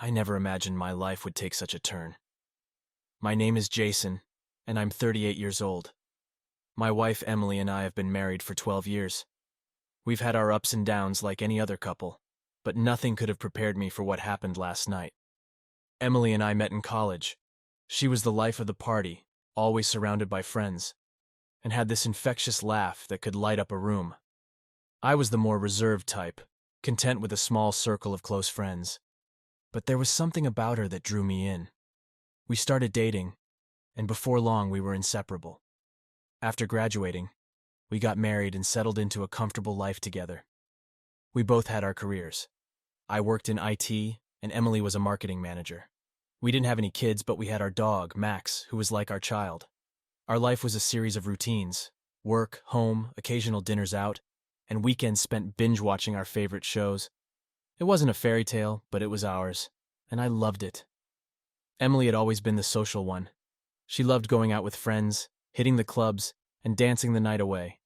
I never imagined my life would take such a turn. My name is Jason, and I'm 38 years old. My wife Emily and I have been married for 12 years. We've had our ups and downs like any other couple, but nothing could have prepared me for what happened last night. Emily and I met in college. She was the life of the party, always surrounded by friends, and had this infectious laugh that could light up a room. I was the more reserved type, content with a small circle of close friends. But there was something about her that drew me in. We started dating, and before long we were inseparable. After graduating, we got married and settled into a comfortable life together. We both had our careers. I worked in IT, and Emily was a marketing manager. We didn't have any kids, but we had our dog, Max, who was like our child. Our life was a series of routines: work, home, occasional dinners out, and weekends spent binge-watching our favorite shows. It wasn't a fairy tale, but it was ours, and I loved it. Emily had always been the social one. She loved going out with friends, hitting the clubs, and dancing the night away.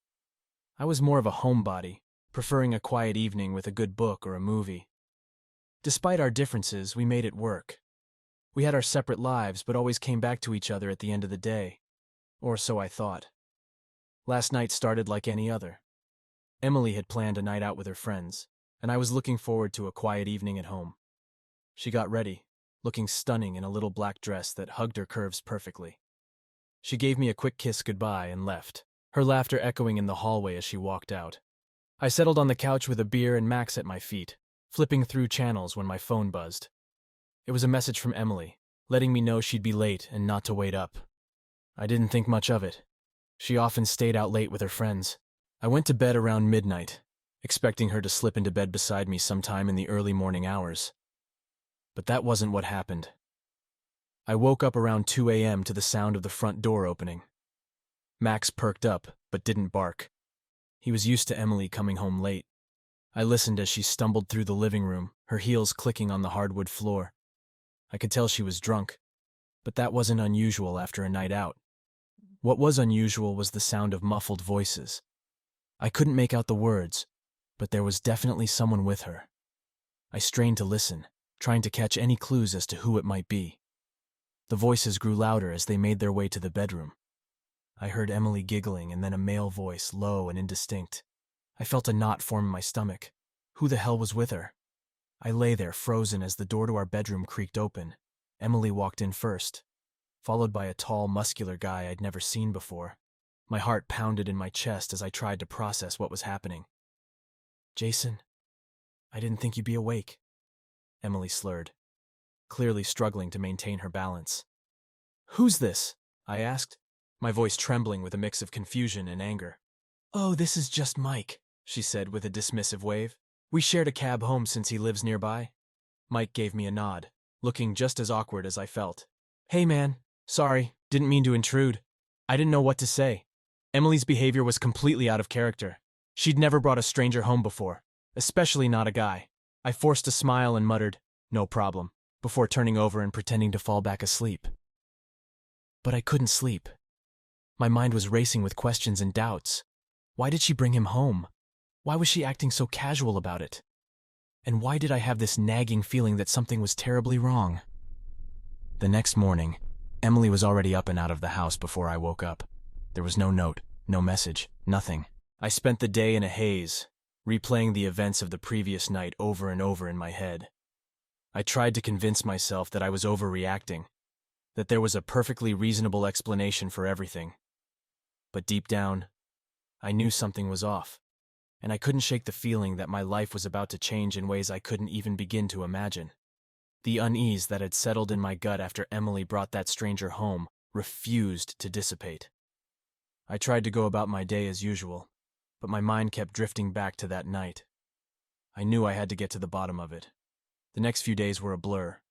I was more of a homebody, preferring a quiet evening with a good book or a movie. Despite our differences, we made it work. We had our separate lives, but always came back to each other at the end of the day. Or so I thought. Last night started like any other. Emily had planned a night out with her friends, and I was looking forward to a quiet evening at home. She got ready, looking stunning in a little black dress that hugged her curves perfectly. She gave me a quick kiss goodbye and left, her laughter echoing in the hallway as she walked out. I settled on the couch with a beer and Max at my feet, flipping through channels when my phone buzzed. It was a message from Emily, letting me know she'd be late and not to wait up. I didn't think much of it. She often stayed out late with her friends. I went to bed around midnight, expecting her to slip into bed beside me sometime in the early morning hours. But that wasn't what happened. I woke up around 2 a.m. to the sound of the front door opening. Max perked up, but didn't bark. He was used to Emily coming home late. I listened as she stumbled through the living room, her heels clicking on the hardwood floor. I could tell she was drunk, but that wasn't unusual after a night out. What was unusual was the sound of muffled voices. I couldn't make out the words, but there was definitely someone with her. I strained to listen, trying to catch any clues as to who it might be. The voices grew louder as they made their way to the bedroom. I heard Emily giggling and then a male voice, low and indistinct. I felt a knot form in my stomach. Who the hell was with her? I lay there, frozen, as the door to our bedroom creaked open. Emily walked in first, followed by a tall, muscular guy I'd never seen before. My heart pounded in my chest as I tried to process what was happening. "Jason, I didn't think you'd be awake," Emily slurred, clearly struggling to maintain her balance. "Who's this?" I asked, my voice trembling with a mix of confusion and anger. "Oh, this is just Mike," she said with a dismissive wave. "We shared a cab home since he lives nearby." Mike gave me a nod, looking just as awkward as I felt. "Hey man, sorry, didn't mean to intrude. I didn't know what to say." Emily's behavior was completely out of character. She'd never brought a stranger home before, especially not a guy. I forced a smile and muttered, "No problem," before turning over and pretending to fall back asleep. But I couldn't sleep. My mind was racing with questions and doubts. Why did she bring him home? Why was she acting so casual about it? And why did I have this nagging feeling that something was terribly wrong? The next morning, Emily was already up and out of the house before I woke up. There was no note, no message, nothing. I spent the day in a haze, replaying the events of the previous night over and over in my head. I tried to convince myself that I was overreacting, that there was a perfectly reasonable explanation for everything. But deep down, I knew something was off, and I couldn't shake the feeling that my life was about to change in ways I couldn't even begin to imagine. The unease that had settled in my gut after Emily brought that stranger home refused to dissipate. I tried to go about my day as usual, but my mind kept drifting back to that night. I knew I had to get to the bottom of it. The next few days were a blur.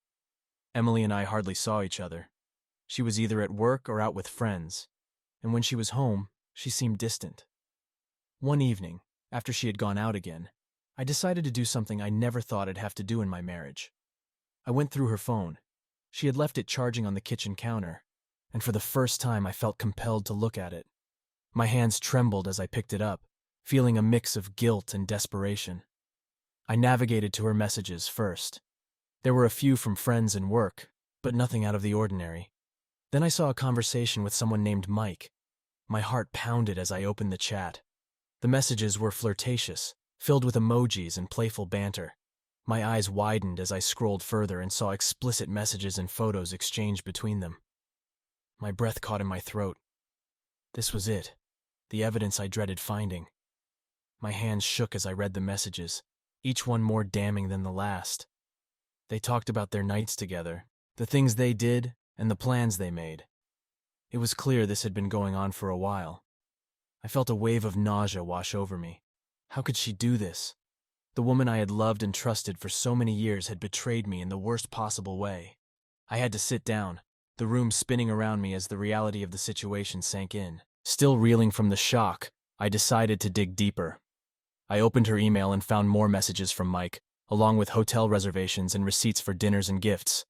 Emily and I hardly saw each other. She was either at work or out with friends, and when she was home, she seemed distant. One evening, after she had gone out again, I decided to do something I never thought I'd have to do in my marriage. I went through her phone. She had left it charging on the kitchen counter, and for the first time I felt compelled to look at it. My hands trembled as I picked it up, feeling a mix of guilt and desperation. I navigated to her messages first. There were a few from friends and work, but nothing out of the ordinary. Then I saw a conversation with someone named Mike. My heart pounded as I opened the chat. The messages were flirtatious, filled with emojis and playful banter. My eyes widened as I scrolled further and saw explicit messages and photos exchanged between them. My breath caught in my throat. This was it, the evidence I dreaded finding. My hands shook as I read the messages, each one more damning than the last. They talked about their nights together, the things they did, and the plans they made. It was clear this had been going on for a while. I felt a wave of nausea wash over me. How could she do this? The woman I had loved and trusted for so many years had betrayed me in the worst possible way. I had to sit down, the room spinning around me as the reality of the situation sank in. Still reeling from the shock, I decided to dig deeper. I opened her email and found more messages from Mike, along with hotel reservations and receipts for dinners and gifts.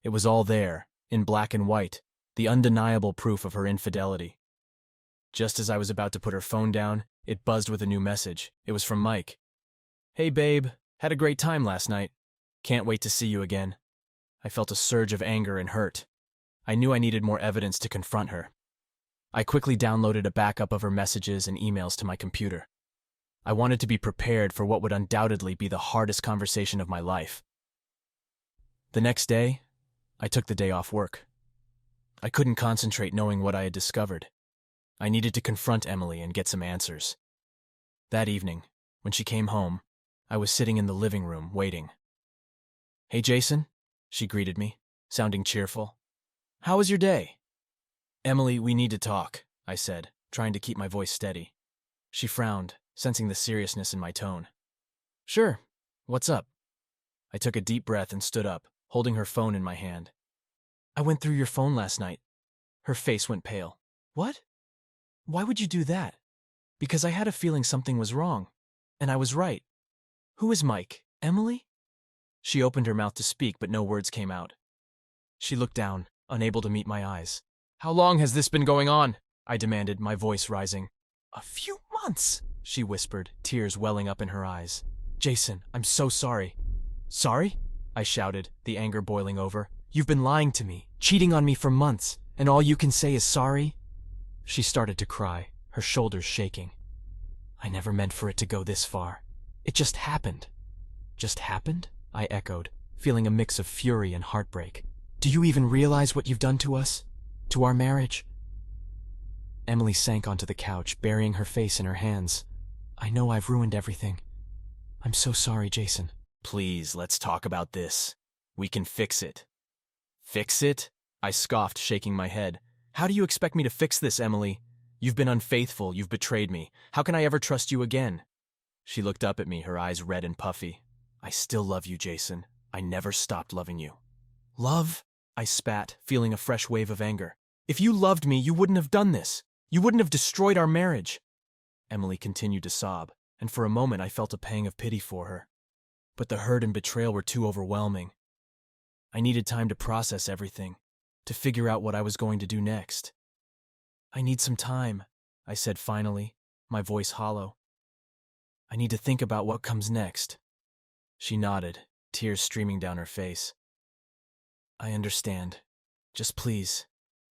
It was all there, in black and white, the undeniable proof of her infidelity. Just as I was about to put her phone down, it buzzed with a new message. It was from Mike. "Hey babe, had a great time last night. Can't wait to see you again." I felt a surge of anger and hurt. I knew I needed more evidence to confront her. I quickly downloaded a backup of her messages and emails to my computer. I wanted to be prepared for what would undoubtedly be the hardest conversation of my life. The next day, I took the day off work. I couldn't concentrate knowing what I had discovered. I needed to confront Emily and get some answers. That evening, when she came home, I was sitting in the living room, waiting. "Hey, Jason," she greeted me, sounding cheerful. "How was your day?" "Emily, we need to talk," I said, trying to keep my voice steady. She frowned, sensing the seriousness in my tone. "Sure. What's up?" I took a deep breath and stood up, holding her phone in my hand. "I went through your phone last night." Her face went pale. "What? Why would you do that?" "Because I had a feeling something was wrong. And I was right." "Who is Mike? Emily?" She opened her mouth to speak, but no words came out. She looked down, unable to meet my eyes. "How long has this been going on?" I demanded, my voice rising. "A few months," she whispered, tears welling up in her eyes. "Jason, I'm so sorry." "Sorry?" I shouted, the anger boiling over. "You've been lying to me, cheating on me for months, and all you can say is sorry?" She started to cry, her shoulders shaking. "I never meant for it to go this far. It just happened." "Just happened?" I echoed, feeling a mix of fury and heartbreak. "Do you even realize what you've done to us? To our marriage?" Emily sank onto the couch, burying her face in her hands. "I know I've ruined everything. I'm so sorry, Jason." "Please, let's talk about this. We can fix it." "Fix it?" I scoffed, shaking my head. "How do you expect me to fix this, Emily? You've been unfaithful, you've betrayed me. How can I ever trust you again?" She looked up at me, her eyes red and puffy. "I still love you, Jason. I never stopped loving you." "Love?" I spat, feeling a fresh wave of anger. "If you loved me, you wouldn't have done this. You wouldn't have destroyed our marriage." Emily continued to sob, and for a moment I felt a pang of pity for her. But the hurt and betrayal were too overwhelming. I needed time to process everything, to figure out what I was going to do next. "I need some time," I said finally, my voice hollow. "I need to think about what comes next." She nodded, tears streaming down her face. "I understand. Just please,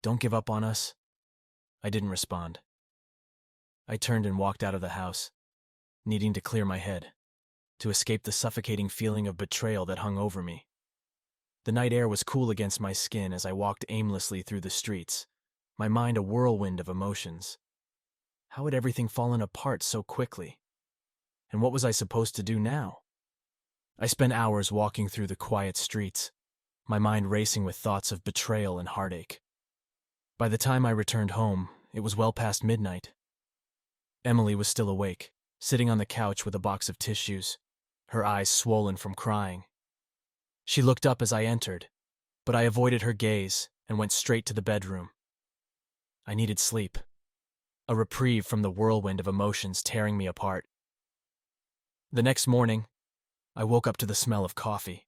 don't give up on us." I didn't respond. I turned and walked out of the house, needing to clear my head, to escape the suffocating feeling of betrayal that hung over me. The night air was cool against my skin as I walked aimlessly through the streets, my mind a whirlwind of emotions. How had everything fallen apart so quickly? And what was I supposed to do now? I spent hours walking through the quiet streets, my mind racing with thoughts of betrayal and heartache. By the time I returned home, it was well past midnight. Emily was still awake, sitting on the couch with a box of tissues, her eyes swollen from crying. She looked up as I entered, but I avoided her gaze and went straight to the bedroom. I needed sleep, a reprieve from the whirlwind of emotions tearing me apart. The next morning, I woke up to the smell of coffee.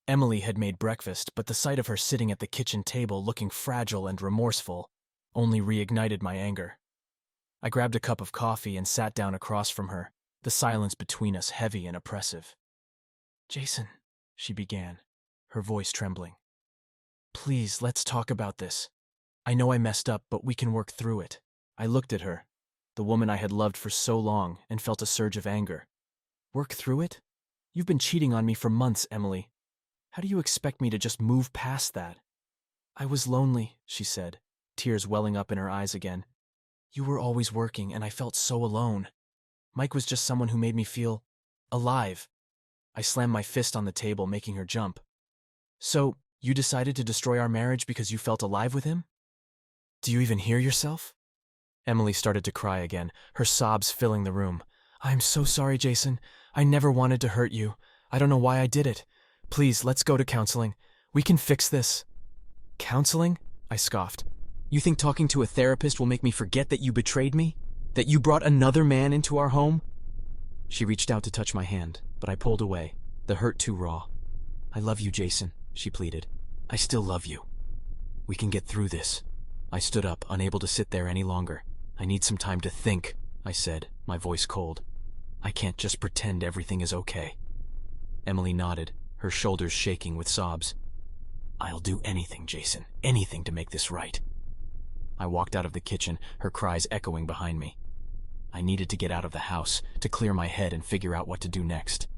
Emily had made breakfast, but the sight of her sitting at the kitchen table looking fragile and remorseful only reignited my anger. I grabbed a cup of coffee and sat down across from her, the silence between us heavy and oppressive. "Jason," she began, her voice trembling. Please, let's talk about this. I know I messed up, but we can work through it. I looked at her, the woman I had loved for so long, and felt a surge of anger. Work through it? You've been cheating on me for months, Emily. How do you expect me to just move past that? I was lonely, she said, tears welling up in her eyes again. You were always working, and I felt so alone. Mike was just someone who made me feel alive. I slammed my fist on the table, making her jump. So, you decided to destroy our marriage because you felt alive with him? Do you even hear yourself? Emily started to cry again, her sobs filling the room. I'm so sorry, Jason. I never wanted to hurt you. I don't know why I did it. Please, let's go to counseling. We can fix this. Counseling? I scoffed. You think talking to a therapist will make me forget that you betrayed me? That you brought another man into our home? She reached out to touch my hand, but I pulled away, the hurt too raw. I love you, Jason, she pleaded. I still love you. We can get through this. I stood up, unable to sit there any longer. I need some time to think, I said, my voice cold. I can't just pretend everything is okay. Emily nodded, her shoulders shaking with sobs. I'll do anything, Jason, anything to make this right. I walked out of the kitchen, her cries echoing behind me. I needed to get out of the house, to clear my head and figure out what to do next.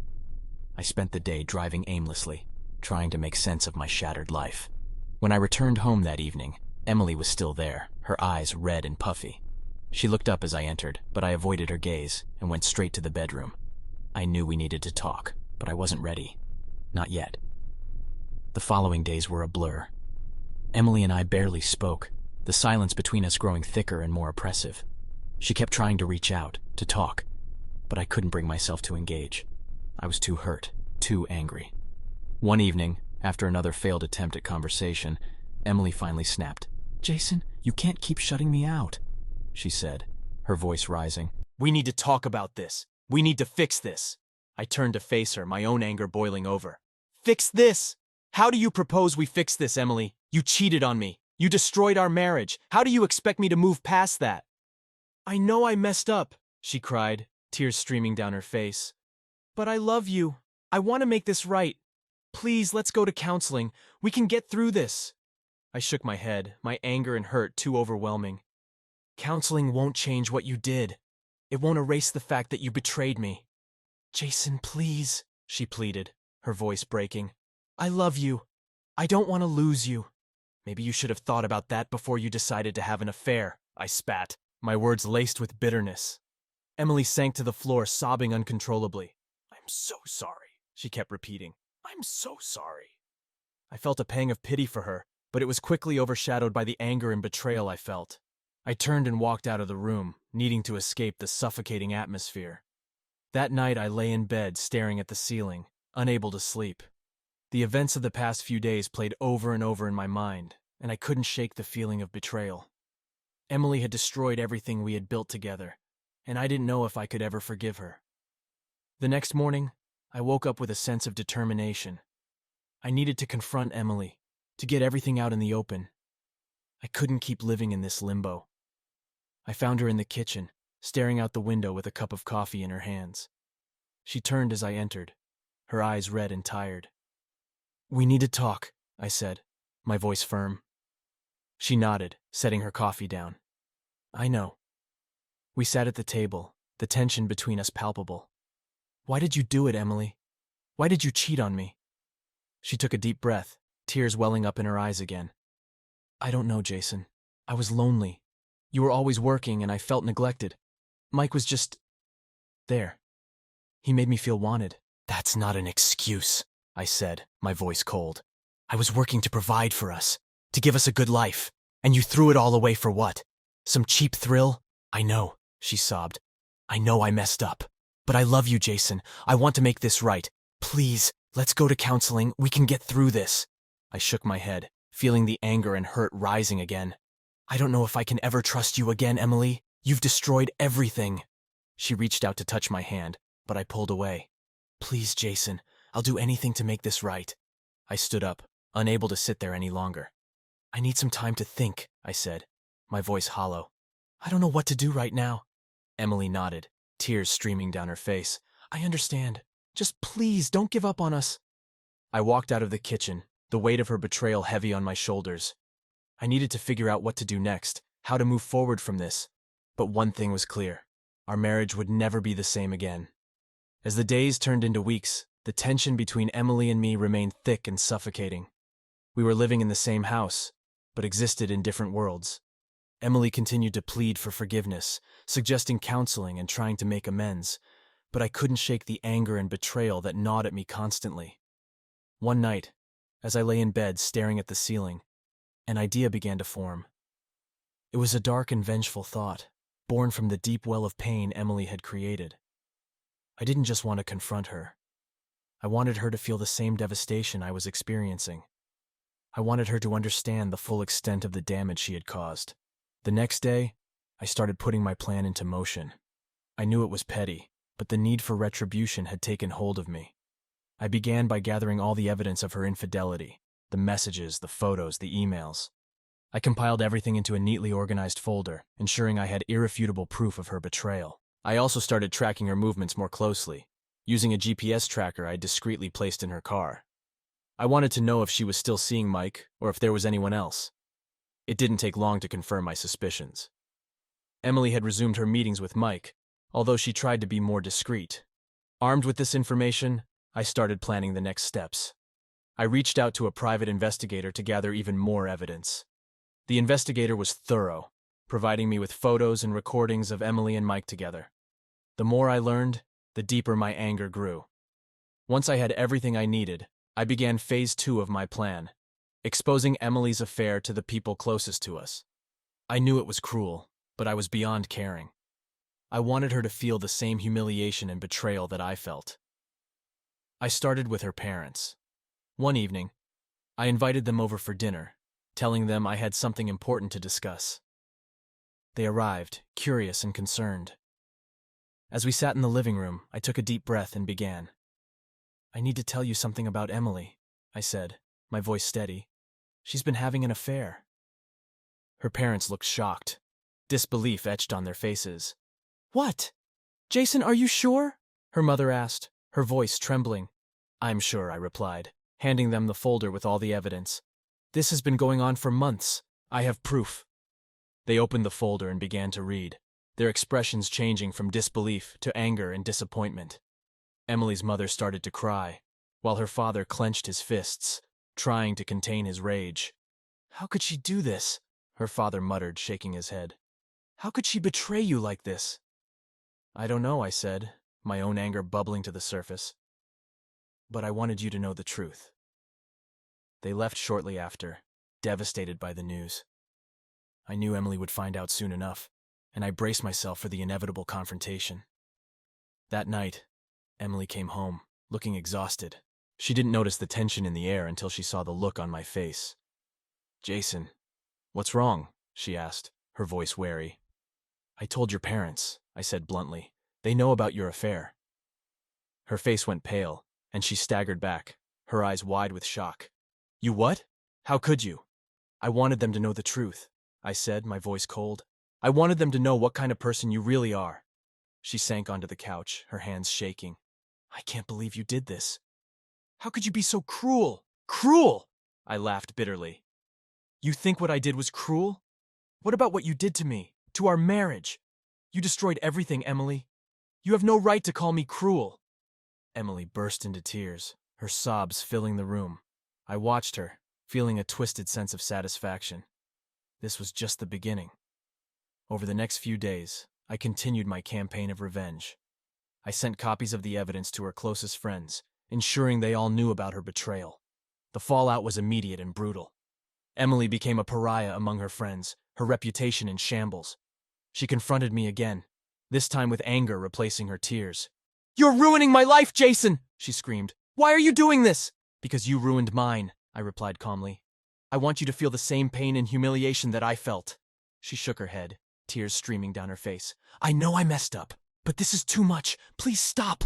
I spent the day driving aimlessly, trying to make sense of my shattered life. When I returned home that evening, Emily was still there, her eyes red and puffy. She looked up as I entered, but I avoided her gaze and went straight to the bedroom. I knew we needed to talk, but I wasn't ready. Not yet. The following days were a blur. Emily and I barely spoke, the silence between us growing thicker and more oppressive. She kept trying to reach out, to talk, but I couldn't bring myself to engage. I was too hurt, too angry. One evening, after another failed attempt at conversation, Emily finally snapped. Jason, you can't keep shutting me out, she said, her voice rising. We need to talk about this. We need to fix this. I turned to face her, my own anger boiling over. Fix this? How do you propose we fix this, Emily? You cheated on me. You destroyed our marriage. How do you expect me to move past that? I know I messed up, she cried, tears streaming down her face. But I love you. I want to make this right. Please, let's go to counseling. We can get through this. I shook my head, my anger and hurt too overwhelming. Counseling won't change what you did. It won't erase the fact that you betrayed me. Jason, please, she pleaded, her voice breaking. I love you. I don't want to lose you. Maybe you should have thought about that before you decided to have an affair, I spat, my words laced with bitterness. Emily sank to the floor, sobbing uncontrollably. I'm so sorry, she kept repeating. I'm so sorry. I felt a pang of pity for her, but it was quickly overshadowed by the anger and betrayal I felt. I turned and walked out of the room, needing to escape the suffocating atmosphere. That night I lay in bed, staring at the ceiling, unable to sleep. The events of the past few days played over and over in my mind, and I couldn't shake the feeling of betrayal. Emily had destroyed everything we had built together, and I didn't know if I could ever forgive her. The next morning, I woke up with a sense of determination. I needed to confront Emily, to get everything out in the open. I couldn't keep living in this limbo. I found her in the kitchen, staring out the window with a cup of coffee in her hands. She turned as I entered, her eyes red and tired. We need to talk, I said, my voice firm. She nodded, setting her coffee down. I know. We sat at the table, the tension between us palpable. Why did you do it, Emily? Why did you cheat on me? She took a deep breath, tears welling up in her eyes again. I don't know, Jason. I was lonely. You were always working, and I felt neglected. Mike was just there. He made me feel wanted. That's not an excuse, I said, my voice cold. I was working to provide for us, to give us a good life, and you threw it all away for what? Some cheap thrill? I know, she sobbed. I know I messed up. But I love you, Jason. I want to make this right. Please, let's go to counseling. We can get through this. I shook my head, feeling the anger and hurt rising again. I don't know if I can ever trust you again, Emily. You've destroyed everything. She reached out to touch my hand, but I pulled away. Please, Jason, I'll do anything to make this right. I stood up, unable to sit there any longer. I need some time to think, I said, my voice hollow. I don't know what to do right now. Emily nodded, tears streaming down her face. I understand. Just please don't give up on us. I walked out of the kitchen, the weight of her betrayal heavy on my shoulders. I needed to figure out what to do next, how to move forward from this. But one thing was clear. Our marriage would never be the same again. As the days turned into weeks, the tension between Emily and me remained thick and suffocating. We were living in the same house, but existed in different worlds. Emily continued to plead for forgiveness, suggesting counseling and trying to make amends, but I couldn't shake the anger and betrayal that gnawed at me constantly. One night, as I lay in bed staring at the ceiling, an idea began to form. It was a dark and vengeful thought, born from the deep well of pain Emily had created. I didn't just want to confront her. I wanted her to feel the same devastation I was experiencing. I wanted her to understand the full extent of the damage she had caused. The next day, I started putting my plan into motion. I knew it was petty, but the need for retribution had taken hold of me. I began by gathering all the evidence of her infidelity, the messages, the photos, the emails. I compiled everything into a neatly organized folder, ensuring I had irrefutable proof of her betrayal. I also started tracking her movements more closely, using a GPS tracker I had discreetly placed in her car. I wanted to know if she was still seeing Mike or if there was anyone else. It didn't take long to confirm my suspicions. Emily had resumed her meetings with Mike, although she tried to be more discreet. Armed with this information, I started planning the next steps. I reached out to a private investigator to gather even more evidence. The investigator was thorough, providing me with photos and recordings of Emily and Mike together. The more I learned, the deeper my anger grew. Once I had everything I needed, I began phase 2 of my plan, exposing Emily's affair to the people closest to us. I knew it was cruel, but I was beyond caring. I wanted her to feel the same humiliation and betrayal that I felt. I started with her parents. One evening, I invited them over for dinner, telling them I had something important to discuss. They arrived, curious and concerned. As we sat in the living room, I took a deep breath and began. "I need to tell you something about Emily," I said, my voice steady. "She's been having an affair." Her parents looked shocked. Disbelief etched on their faces. "What? Jason, are you sure?" her mother asked, her voice trembling. "I'm sure," I replied, handing them the folder with all the evidence. "This has been going on for months. I have proof." They opened the folder and began to read, their expressions changing from disbelief to anger and disappointment. Emily's mother started to cry, while her father clenched his fists, trying to contain his rage. "How could she do this?" her father muttered, shaking his head. "How could she betray you like this?" "I don't know," I said, my own anger bubbling to the surface. "But I wanted you to know the truth." They left shortly after, devastated by the news. I knew Emily would find out soon enough, and I braced myself for the inevitable confrontation. That night, Emily came home, looking exhausted. She didn't notice the tension in the air until she saw the look on my face. "Jason, what's wrong?" she asked, her voice wary. "I told your parents," I said bluntly. "They know about your affair." Her face went pale, and she staggered back, her eyes wide with shock. "You what? How could you?" "I wanted them to know the truth," I said, my voice cold. "I wanted them to know what kind of person you really are." She sank onto the couch, her hands shaking. "I can't believe you did this. How could you be so cruel? Cruel!" I laughed bitterly. "You think what I did was cruel? What about what you did to me, to our marriage? You destroyed everything, Emily. You have no right to call me cruel." Emily burst into tears, her sobs filling the room. I watched her, feeling a twisted sense of satisfaction. This was just the beginning. Over the next few days, I continued my campaign of revenge. I sent copies of the evidence to her closest friends, ensuring they all knew about her betrayal. The fallout was immediate and brutal. Emily became a pariah among her friends, her reputation in shambles. She confronted me again, this time with anger replacing her tears. "You're ruining my life, Jason!" she screamed. "Why are you doing this?" "Because you ruined mine," I replied calmly. "I want you to feel the same pain and humiliation that I felt." She shook her head, tears streaming down her face. "I know I messed up, but this is too much. Please stop."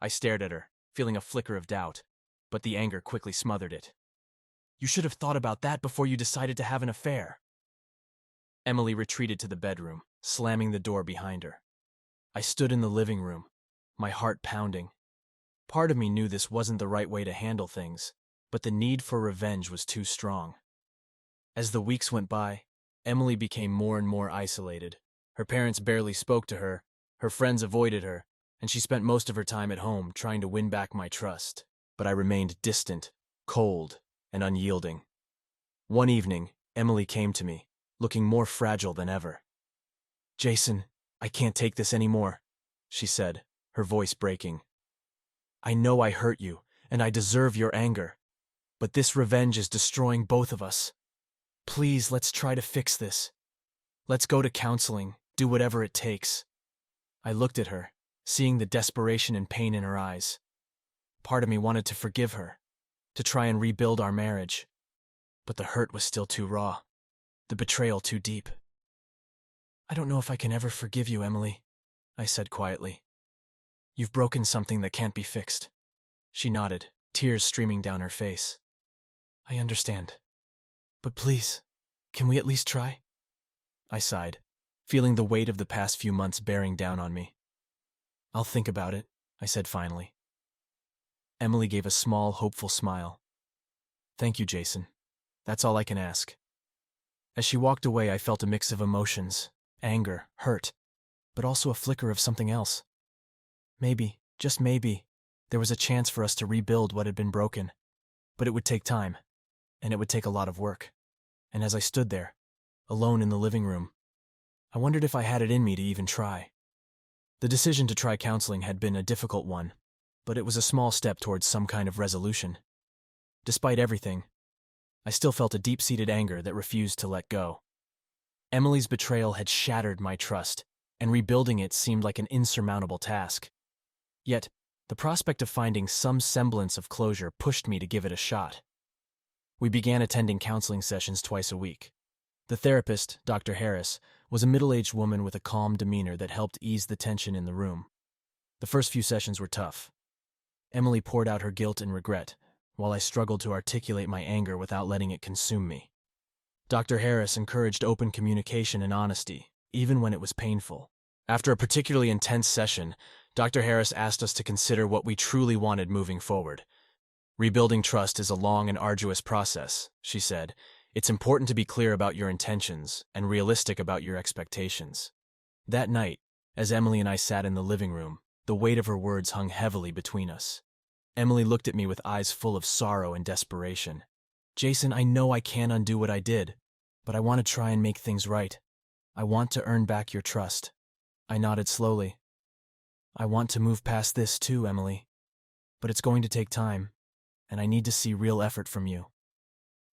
I stared at her, feeling a flicker of doubt, but the anger quickly smothered it. "You should have thought about that before you decided to have an affair." Emily retreated to the bedroom, slamming the door behind her. I stood in the living room, my heart pounding. Part of me knew this wasn't the right way to handle things, but the need for revenge was too strong. As the weeks went by, Emily became more and more isolated. Her parents barely spoke to her, her friends avoided her, and she spent most of her time at home trying to win back my trust. But I remained distant, cold, and unyielding. One evening, Emily came to me, looking more fragile than ever. "Jason, I can't take this anymore," she said, her voice breaking. "I know I hurt you, and I deserve your anger. But this revenge is destroying both of us. Please, let's try to fix this. Let's go to counseling, do whatever it takes." I looked at her, seeing the desperation and pain in her eyes. Part of me wanted to forgive her, to try and rebuild our marriage. But the hurt was still too raw, the betrayal too deep. "I don't know if I can ever forgive you, Emily," I said quietly. "You've broken something that can't be fixed." She nodded, tears streaming down her face. "I understand. But please, can we at least try?" I sighed, feeling the weight of the past few months bearing down on me. "I'll think about it," I said finally. Emily gave a small, hopeful smile. "Thank you, Jason. That's all I can ask." As she walked away, I felt a mix of emotions, anger, hurt, but also a flicker of something else. Maybe, just maybe, there was a chance for us to rebuild what had been broken. But it would take time, and it would take a lot of work. And as I stood there, alone in the living room, I wondered if I had it in me to even try. The decision to try counseling had been a difficult one, but it was a small step towards some kind of resolution. Despite everything, I still felt a deep-seated anger that refused to let go. Emily's betrayal had shattered my trust, and rebuilding it seemed like an insurmountable task. Yet, the prospect of finding some semblance of closure pushed me to give it a shot. We began attending counseling sessions twice a week. The therapist, Dr. Harris, was a middle-aged woman with a calm demeanor that helped ease the tension in the room. The first few sessions were tough. Emily poured out her guilt and regret, while I struggled to articulate my anger without letting it consume me. Dr. Harris encouraged open communication and honesty, even when it was painful. After a particularly intense session, Dr. Harris asked us to consider what we truly wanted moving forward. "Rebuilding trust is a long and arduous process," she said. "It's important to be clear about your intentions and realistic about your expectations." That night, as Emily and I sat in the living room, the weight of her words hung heavily between us. Emily looked at me with eyes full of sorrow and desperation. "Jason, I know I can't undo what I did, but I want to try and make things right. I want to earn back your trust." I nodded slowly. "I want to move past this too, Emily. But it's going to take time, and I need to see real effort from you."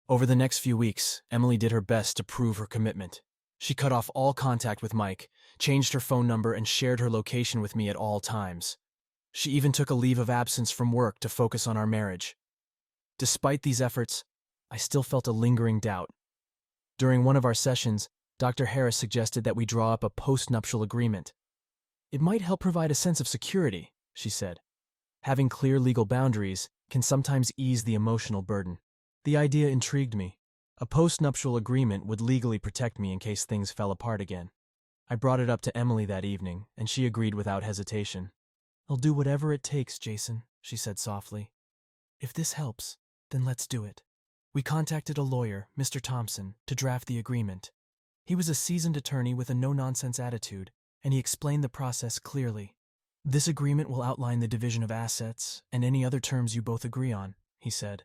Over the next few weeks, Emily did her best to prove her commitment. She cut off all contact with Mike, changed her phone number, and shared her location with me at all times. She even took a leave of absence from work to focus on our marriage. Despite these efforts, I still felt a lingering doubt. During one of our sessions, Dr. Harris suggested that we draw up a post-nuptial agreement. "It might help provide a sense of security," she said. "Having clear legal boundaries can sometimes ease the emotional burden." The idea intrigued me. A post-nuptial agreement would legally protect me in case things fell apart again. I brought it up to Emily that evening, and she agreed without hesitation. "I'll do whatever it takes, Jason," she said softly. "If this helps, then let's do it." We contacted a lawyer, Mr. Thompson, to draft the agreement. He was a seasoned attorney with a no-nonsense attitude, and he explained the process clearly. "This agreement will outline the division of assets and any other terms you both agree on," he said.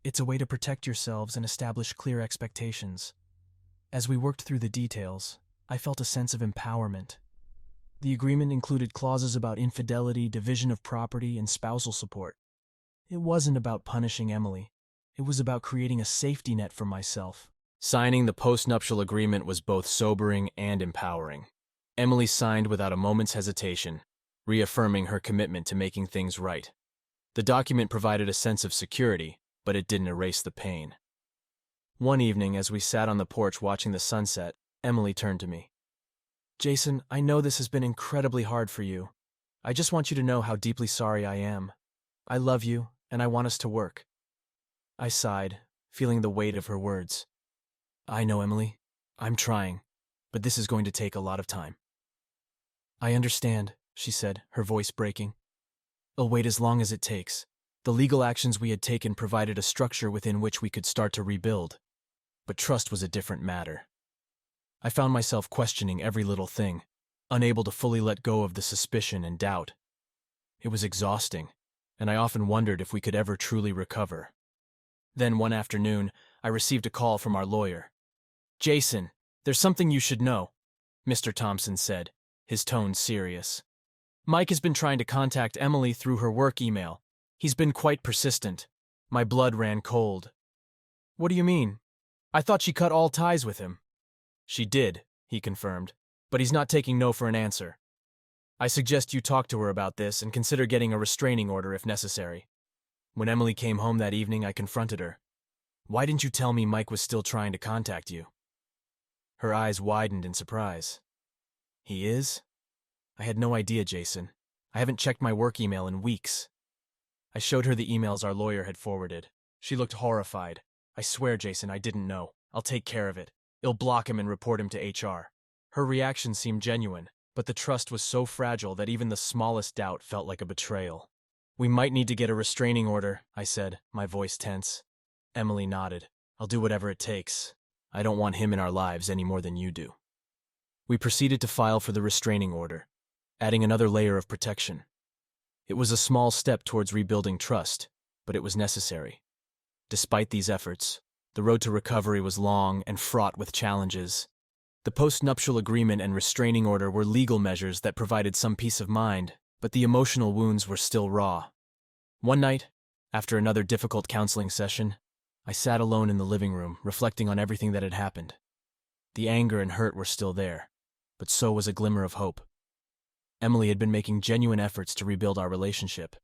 "It's a way to protect yourselves and establish clear expectations." As we worked through the details, I felt a sense of empowerment. The agreement included clauses about infidelity, division of property, and spousal support. It wasn't about punishing Emily. It was about creating a safety net for myself. Signing the post-nuptial agreement was both sobering and empowering. Emily signed without a moment's hesitation, reaffirming her commitment to making things right. The document provided a sense of security, but it didn't erase the pain. One evening, as we sat on the porch watching the sunset, Emily turned to me. "Jason, I know this has been incredibly hard for you. I just want you to know how deeply sorry I am. I love you, and I want us to work." I sighed, feeling the weight of her words. "I know, Emily. I'm trying, but this is going to take a lot of time." "I understand," she said, her voice breaking. I'll wait as long as it takes. The legal actions we had taken provided a structure within which we could start to rebuild. But trust was a different matter. I found myself questioning every little thing, unable to fully let go of the suspicion and doubt. It was exhausting, and I often wondered if we could ever truly recover. Then one afternoon, I received a call from our lawyer. "Jason, there's something you should know," Mr. Thompson said, his tone serious. "Mike has been trying to contact Emily through her work email. He's been quite persistent." My blood ran cold. "What do you mean? I thought she cut all ties with him." "She did," he confirmed, "but he's not taking no for an answer. I suggest you talk to her about this and consider getting a restraining order if necessary." When Emily came home that evening, I confronted her. "Why didn't you tell me Mike was still trying to contact you?" Her eyes widened in surprise. "He is? I had no idea, Jason. I haven't checked my work email in weeks." I showed her the emails our lawyer had forwarded. She looked horrified. "I swear, Jason, I didn't know. I'll take care of it. I'll block him and report him to HR. Her reaction seemed genuine, but the trust was so fragile that even the smallest doubt felt like a betrayal. "We might need to get a restraining order," I said, my voice tense. Emily nodded. "I'll do whatever it takes. I don't want him in our lives any more than you do." We proceeded to file for the restraining order, adding another layer of protection. It was a small step towards rebuilding trust, but it was necessary. Despite these efforts, the road to recovery was long and fraught with challenges. The post-nuptial agreement and restraining order were legal measures that provided some peace of mind, but the emotional wounds were still raw. One night, after another difficult counseling session, I sat alone in the living room, reflecting on everything that had happened. The anger and hurt were still there, but so was a glimmer of hope. Emily had been making genuine efforts to rebuild our relationship,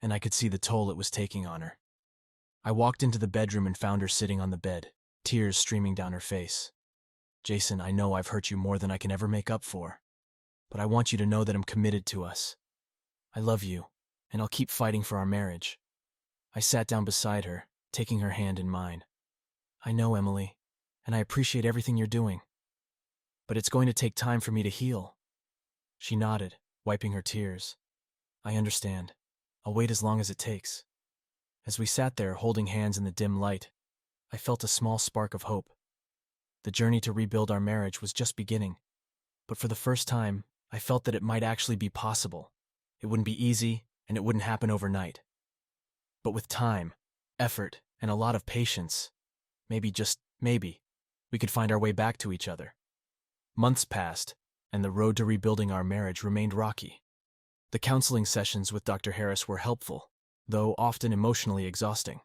and I could see the toll it was taking on her. I walked into the bedroom and found her sitting on the bed, tears streaming down her face. "Jason, I know I've hurt you more than I can ever make up for, but I want you to know that I'm committed to us. I love you, and I'll keep fighting for our marriage." I sat down beside her, taking her hand in mine. "I know, Emily, and I appreciate everything you're doing, but it's going to take time for me to heal." She nodded, wiping her tears. "I understand. I'll wait as long as it takes." As we sat there, holding hands in the dim light, I felt a small spark of hope. The journey to rebuild our marriage was just beginning, but for the first time, I felt that it might actually be possible. It wouldn't be easy, and it wouldn't happen overnight. But with time, effort, and a lot of patience, maybe, just maybe, we could find our way back to each other. Months passed, and the road to rebuilding our marriage remained rocky. The counseling sessions with Dr. Harris were helpful, though often emotionally exhausting.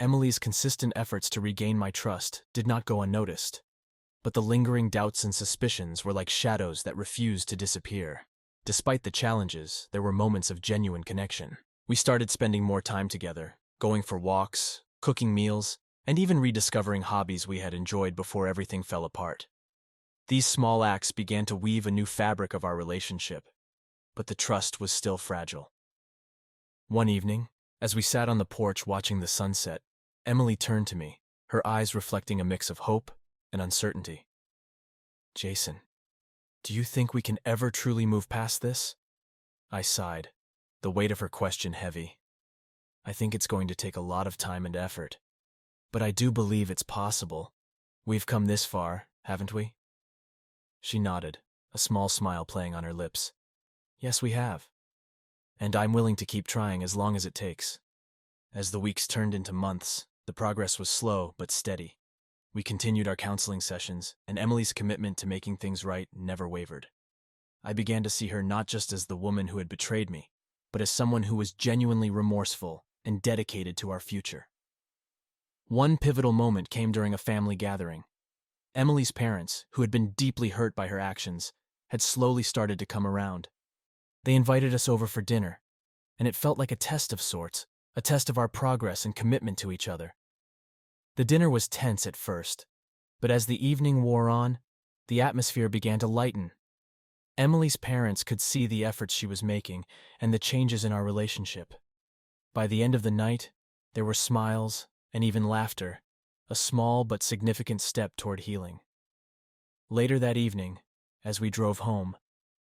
Emily's consistent efforts to regain my trust did not go unnoticed, but the lingering doubts and suspicions were like shadows that refused to disappear. Despite the challenges, there were moments of genuine connection. We started spending more time together, going for walks, cooking meals, and even rediscovering hobbies we had enjoyed before everything fell apart. These small acts began to weave a new fabric of our relationship, but the trust was still fragile. One evening, as we sat on the porch watching the sunset, Emily turned to me, her eyes reflecting a mix of hope and uncertainty. "Jason, do you think we can ever truly move past this?" I sighed, the weight of her question heavy. "I think it's going to take a lot of time and effort, but I do believe it's possible. We've come this far, haven't we?" She nodded, a small smile playing on her lips. "Yes, we have. And I'm willing to keep trying as long as it takes." As the weeks turned into months, the progress was slow but steady. We continued our counseling sessions, and Emily's commitment to making things right never wavered. I began to see her not just as the woman who had betrayed me, but as someone who was genuinely remorseful and dedicated to our future. One pivotal moment came during a family gathering. Emily's parents, who had been deeply hurt by her actions, had slowly started to come around. They invited us over for dinner, and it felt like a test of sorts, a test of our progress and commitment to each other. The dinner was tense at first, but as the evening wore on, the atmosphere began to lighten. Emily's parents could see the efforts she was making and the changes in our relationship. By the end of the night, there were smiles and even laughter, a small but significant step toward healing. Later that evening, as we drove home,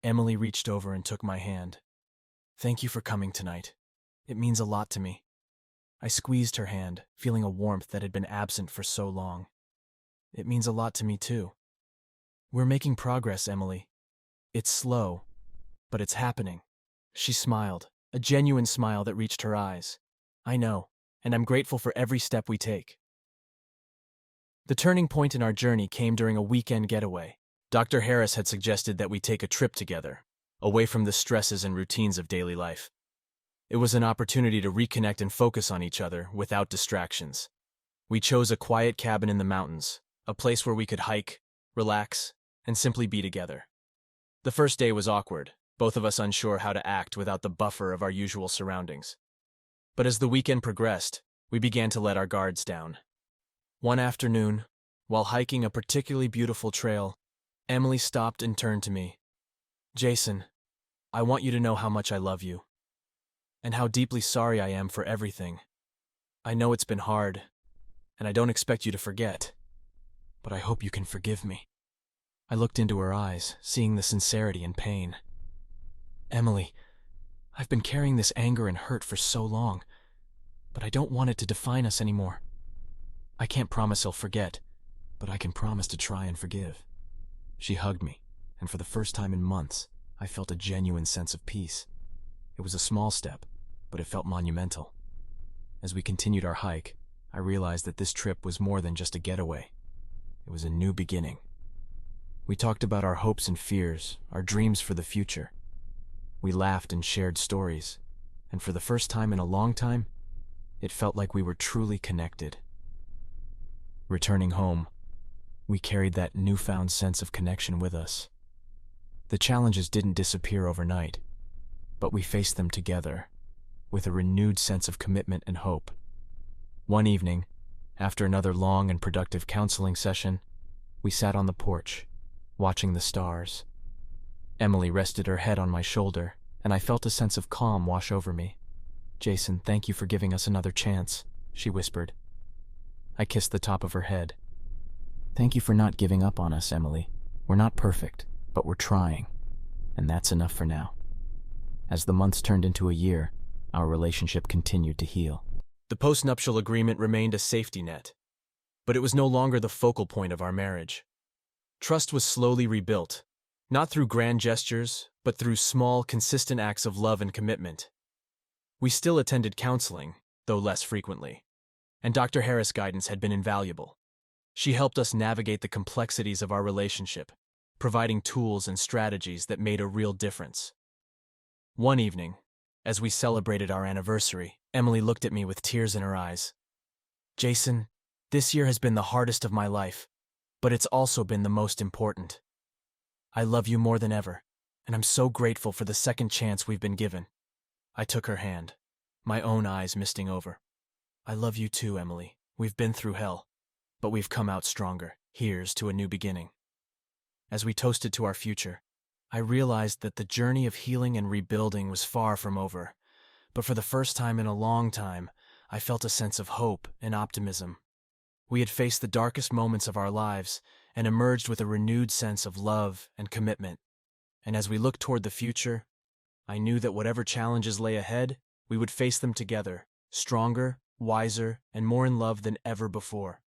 Emily reached over and took my hand. Thank you for coming tonight. It means a lot to me. I squeezed her hand, feeling a warmth that had been absent for so long. It means a lot to me, too. We're making progress, Emily. It's slow, but it's happening. She smiled, a genuine smile that reached her eyes. I know, and I'm grateful for every step we take. The turning point in our journey came during a weekend getaway. Dr. Harris had suggested that we take a trip together, away from the stresses and routines of daily life. It was an opportunity to reconnect and focus on each other without distractions. We chose a quiet cabin in the mountains, a place where we could hike, relax, and simply be together. The first day was awkward, both of us unsure how to act without the buffer of our usual surroundings. But as the weekend progressed, we began to let our guards down. One afternoon, while hiking a particularly beautiful trail, Emily stopped and turned to me. Jason, I want you to know how much I love you, and how deeply sorry I am for everything. I know it's been hard, and I don't expect you to forget, but I hope you can forgive me. I looked into her eyes, seeing the sincerity and pain. Emily, I've been carrying this anger and hurt for so long, but I don't want it to define us anymore. I can't promise he'll forget, but I can promise to try and forgive. She hugged me, and for the first time in months, I felt a genuine sense of peace. It was a small step, but it felt monumental. As we continued our hike, I realized that this trip was more than just a getaway. It was a new beginning. We talked about our hopes and fears, our dreams for the future. We laughed and shared stories, and for the first time in a long time, it felt like we were truly connected. Returning home, we carried that newfound sense of connection with us. The challenges didn't disappear overnight, but we faced them together, with a renewed sense of commitment and hope. One evening, after another long and productive counseling session, we sat on the porch, watching the stars. Emily rested her head on my shoulder, and I felt a sense of calm wash over me. Jason, thank you for giving us another chance, she whispered. I kissed the top of her head. Thank you for not giving up on us, Emily. We're not perfect, but we're trying, and that's enough for now. As the months turned into a year, our relationship continued to heal. The postnuptial agreement remained a safety net, but it was no longer the focal point of our marriage. Trust was slowly rebuilt, not through grand gestures, but through small, consistent acts of love and commitment. We still attended counseling, though less frequently, and Dr. Harris' guidance had been invaluable. She helped us navigate the complexities of our relationship, providing tools and strategies that made a real difference. One evening, as we celebrated our anniversary, Emily looked at me with tears in her eyes. Jason, this year has been the hardest of my life, but it's also been the most important. I love you more than ever, and I'm so grateful for the second chance we've been given. I took her hand, my own eyes misting over. I love you too, Emily. We've been through hell, but we've come out stronger. Here's to a new beginning. As we toasted to our future, I realized that the journey of healing and rebuilding was far from over, but for the first time in a long time, I felt a sense of hope and optimism. We had faced the darkest moments of our lives and emerged with a renewed sense of love and commitment. And as we looked toward the future, I knew that whatever challenges lay ahead, we would face them together, stronger, wiser, and more in love than ever before.